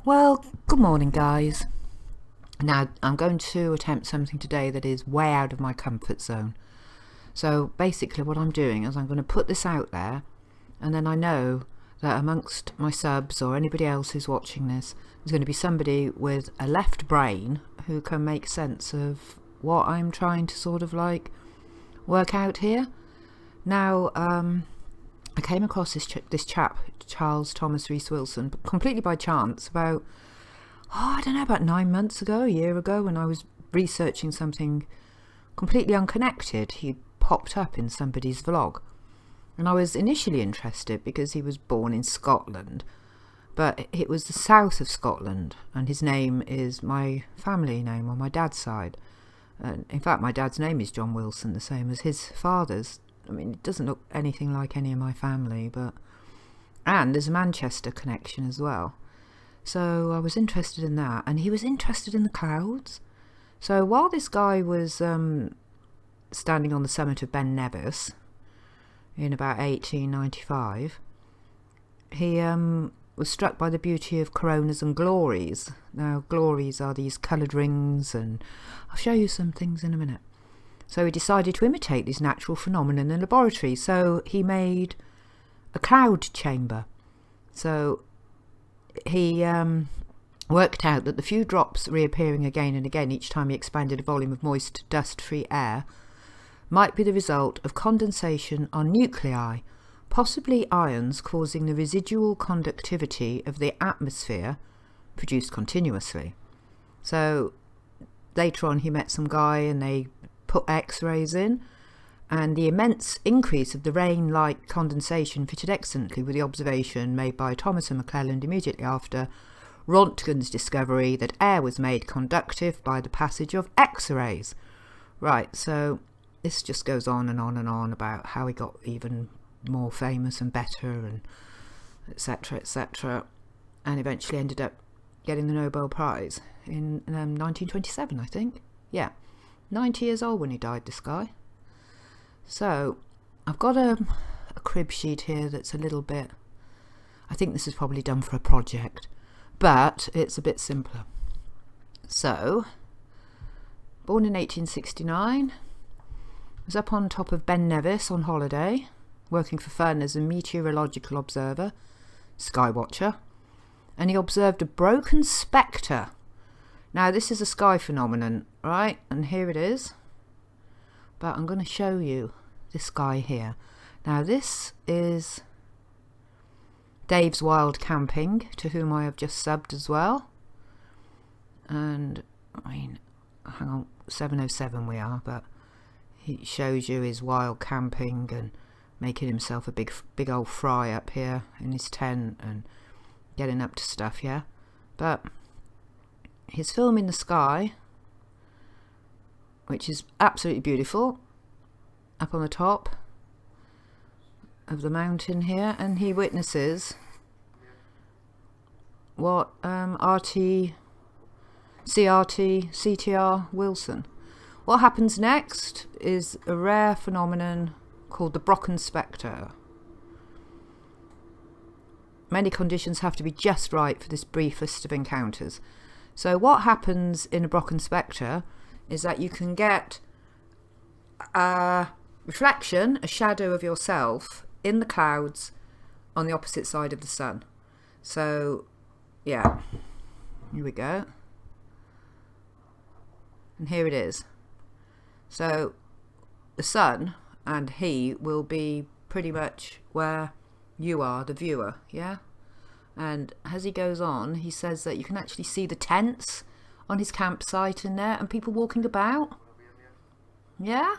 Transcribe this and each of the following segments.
Well, good morning, guys. Now, I'm going to attempt something today that is way out of my comfort zone. So basically what I'm doing is I'm going to put this out there, and then I know that amongst my subs or anybody else who's watching this, there's going to be somebody with a left brain who can make sense of what I'm trying to sort of like work out here. Now, I came across this chap, Charles Thomas Rees-Wilson, completely by chance about, I don't know, about 9 months ago, a year ago, when I was researching something completely unconnected. He popped up in somebody's vlog. And I was initially interested because he was born in Scotland, but it was the south of Scotland, and his name is my family name on my dad's side. And in fact, my dad's name is John Wilson, the same as his father's. I mean, it doesn't look anything like any of my family, and there's a Manchester connection as well. So I was interested in that, and he was interested in the clouds. So while this guy was standing on the summit of Ben Nevis in about 1895, he was struck by the beauty of coronas and glories. Now, glories are these coloured rings, and I'll show you some things in a minute. So he decided to imitate these natural phenomena in the laboratory. So he made a cloud chamber. So he worked out that the few drops reappearing again and again each time he expanded a volume of moist, dust-free air might be the result of condensation on nuclei, possibly ions causing the residual conductivity of the atmosphere produced continuously. So later on he met some guy and they put X-rays in, and the immense increase of the rain-like condensation fitted excellently with the observation made by Thomas and McClelland immediately after Rontgen's discovery that air was made conductive by the passage of X-rays. Right, so this just goes on and on and on about how he got even more famous and better, and etc, etc, and eventually ended up getting the Nobel Prize in 1927, I think. Yeah, 90 years old when he died, this guy. So I've got a crib sheet here that's a little bit, I think this is probably done for a project, but it's a bit simpler. So, born in 1869, was up on top of Ben Nevis on holiday, working for fun as a meteorological observer, sky watcher, and he observed a broken spectre. Now, this is a sky phenomenon, right? And here it is. But I'm going to show you this guy here. Now, this is Dave's Wild Camping, to whom I have just subbed as well. And, I mean, hang on, 707 we are, but he shows you his wild camping and making himself a big old fry up here in his tent and getting up to stuff, yeah? But he's filming the sky, which is absolutely beautiful, up on the top of the mountain here, and he witnesses what C.T.R.Wilson. What happens next is a rare phenomenon called the Brocken Spectre. Many conditions have to be just right for this briefest of encounters. So what happens in a Brocken Spectre is that you can get a reflection, a shadow of yourself in the clouds on the opposite side of the sun. So, yeah, here we go. And here it is. So, the sun and he will be pretty much where you are, the viewer, yeah? And as he goes on, he says that you can actually see the tents on his campsite in there and people walking about. Yeah?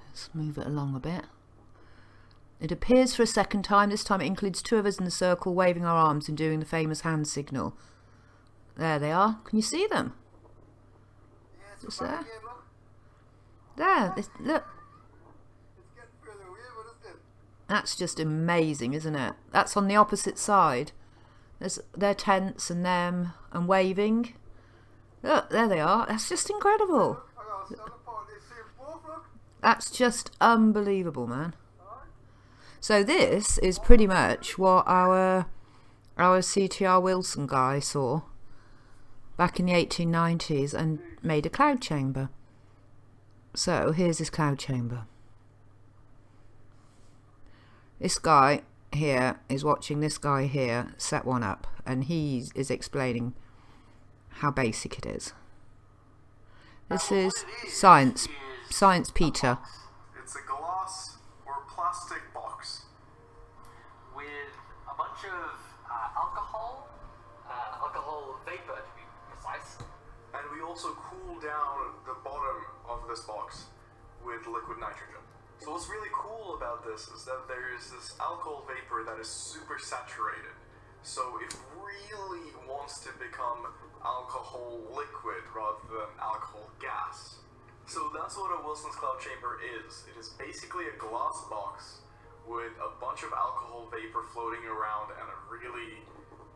Let's move it along a bit. It appears for a second time. This time it includes two of us in the circle waving our arms and doing the famous hand signal. There they are. Can you see them? Just there. There, look. That's just amazing, isn't it? That's on the opposite side. There's their tents and them and waving. Look, there they are. That's just incredible. That's just unbelievable, man. So this is pretty much what our C.T.R.Wilson guy saw back in the 1890s and made a cloud chamber. So here's his cloud chamber. This guy here is watching this guy here set one up, and he is explaining how basic it is. This is Science Peter. It's a glass or plastic box with a bunch of alcohol vapor to be precise. and we also cool down the bottom of this box with liquid nitrogen. So what's really cool about this is that there is this alcohol vapor that is super saturated. So it really wants to become alcohol liquid rather than alcohol gas. So that's what a Wilson's cloud chamber is. It is basically a glass box with a bunch of alcohol vapor floating around and a really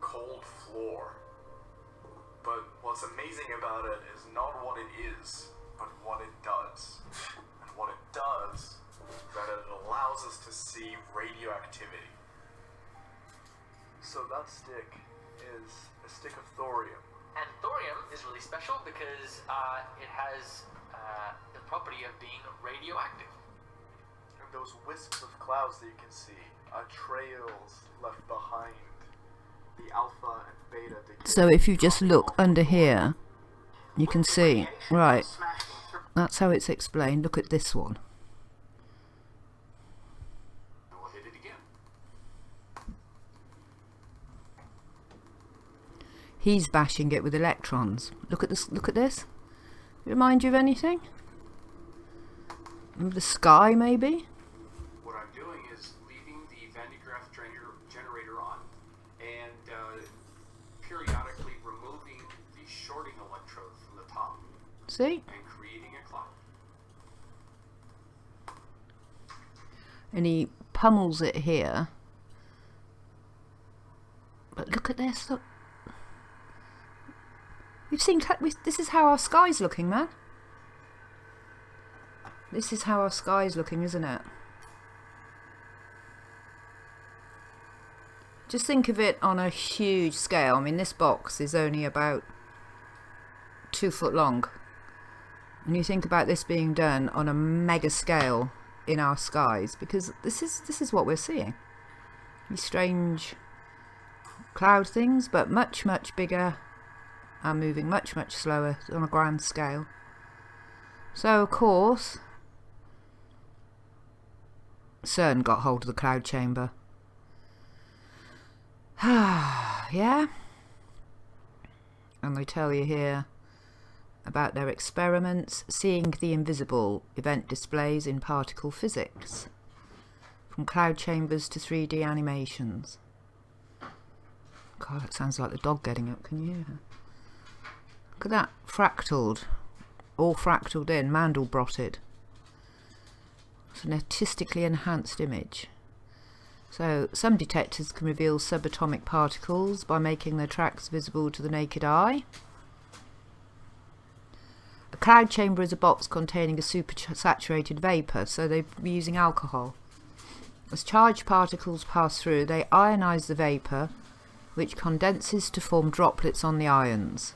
cold floor. But what's amazing about it is not what it is, but what it does. And what it does is that it allows us to see radioactivity. So that stick is a stick of thorium. And thorium is really special because it has the property of being radioactive. And those wisps of clouds that you can see are trails left behind the alpha and beta decay. So if you just look under here, you can see, right, that's how it's explained. Look at this one. We'll hit it again. He's bashing it with electrons. Look at this. Look at this. Remind you of anything? Of the sky, maybe? What I'm doing is leaving the Van de Graaff generator on and periodically removing the shorting electrode from the top See? and creating a cloud. And he pummels it here. But look at this. Look. We've seen. This is how our sky's looking, man. This is how our sky's looking, isn't it? Just think of it on a huge scale. I mean, this box is only about 2 foot long. And you think about this being done on a mega scale in our skies, because this is what we're seeing. These strange cloud things, but much, much bigger and moving much, much slower on a grand scale. So, of course, CERN got hold of the cloud chamber. Yeah? And they tell you here about their experiments, seeing the invisible, event displays in particle physics, from cloud chambers to 3D animations. God, that sounds like the dog getting up, can you hear her? Look at that, fractaled, all fractaled in, Mandelbrotted. It's an artistically enhanced image. So some detectors can reveal subatomic particles by making their tracks visible to the naked eye. A cloud chamber is a box containing a supersaturated vapour, so they're using alcohol. As charged particles pass through, they ionize the vapour, which condenses to form droplets on the ions.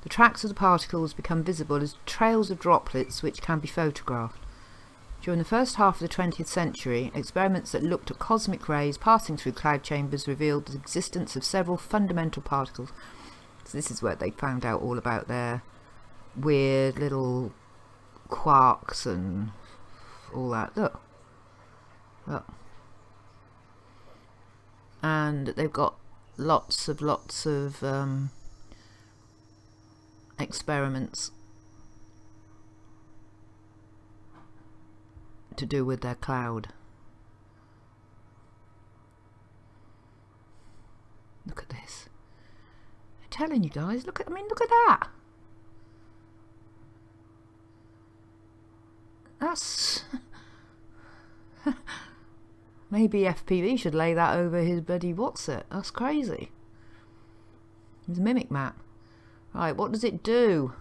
The tracks of the particles become visible as trails of droplets which can be photographed. During the first half of the 20th century, experiments that looked at cosmic rays passing through cloud chambers revealed the existence of several fundamental particles. So this is where they found out all about their weird little quarks and all that. Look. Look. And they've got lots of experiments to do with their cloud. Look at this. I'm telling you guys, look at that. That's maybe FPV should lay that over his bloody what's-it. That's crazy. His mimic map. Right, what does it do?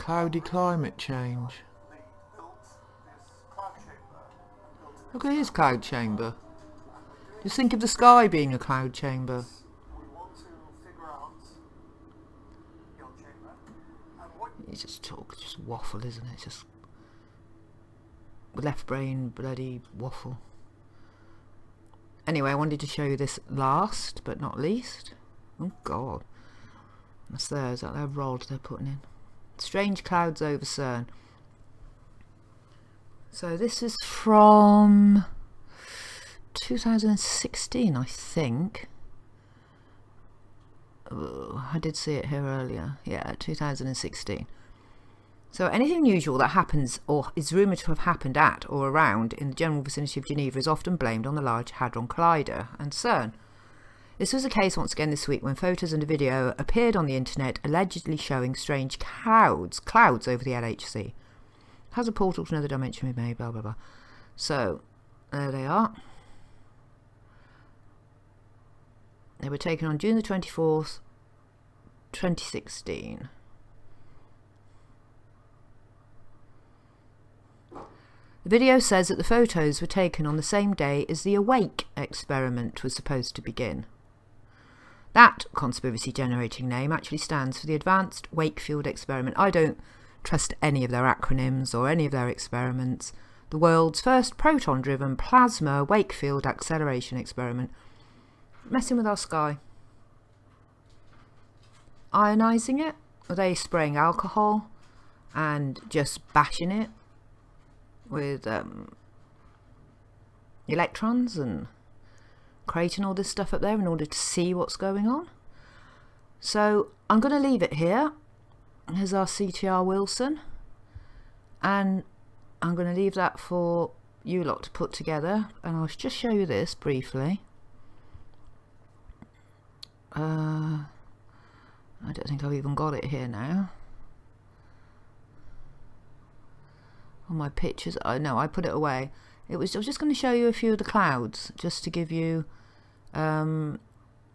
cloudy climate change. they built this cloud chamber and built it. Look at his cloud chamber. Just think of the sky being a cloud chamber. We want to figure out your chamber and what You just talk, just waffle, isn't it? Just left brain bloody waffle. Anyway, I wanted to show you this last but not least. Oh god. That's there, is that their rod they're putting in? Strange clouds over CERN. So this is from 2016, I think. Oh, I did see it here earlier. Yeah, 2016. So anything unusual that happens or is rumoured to have happened at or around in the general vicinity of Geneva is often blamed on the Large Hadron Collider and CERN. This was the case once again this week when photos and a video appeared on the internet allegedly showing strange clouds over the LHC. Has a portal to another dimension been made, blah blah blah. So, there they are. They were taken on June the 24th, 2016. The video says that the photos were taken on the same day as the Awake experiment was supposed to begin. That conspiracy generating name actually stands for the Advanced Wakefield Experiment. I don't trust any of their acronyms or any of their experiments. The world's first proton driven plasma Wakefield acceleration experiment. Messing with our sky. Ionising it? Are they spraying alcohol and just bashing it with electrons and creating all this stuff up there in order to see what's going on? So I'm going to leave it here. Here's our C.T.R.Wilson, and I'm going to leave that for you lot to put together, and I'll just show you this briefly. I don't think I've even got it here now. On my pictures, no, I put it away. I was just going to show you a few of the clouds, just to give you an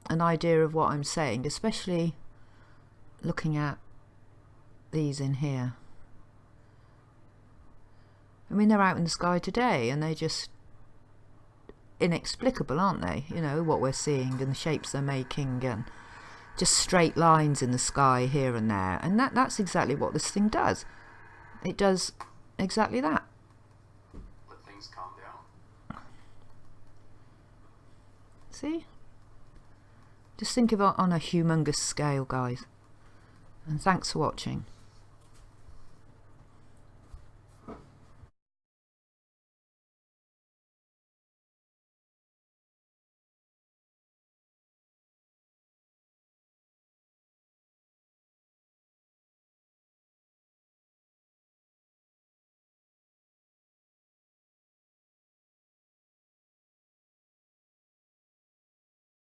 idea of what I'm saying, especially looking at these in here. I mean, they're out in the sky today, and they're just inexplicable, aren't they? You know, what we're seeing and the shapes they're making, and just straight lines in the sky here and there. And that's exactly what this thing does. It does exactly that. Let things calm down. See? Just think of it on a humongous scale, guys. And thanks for watching.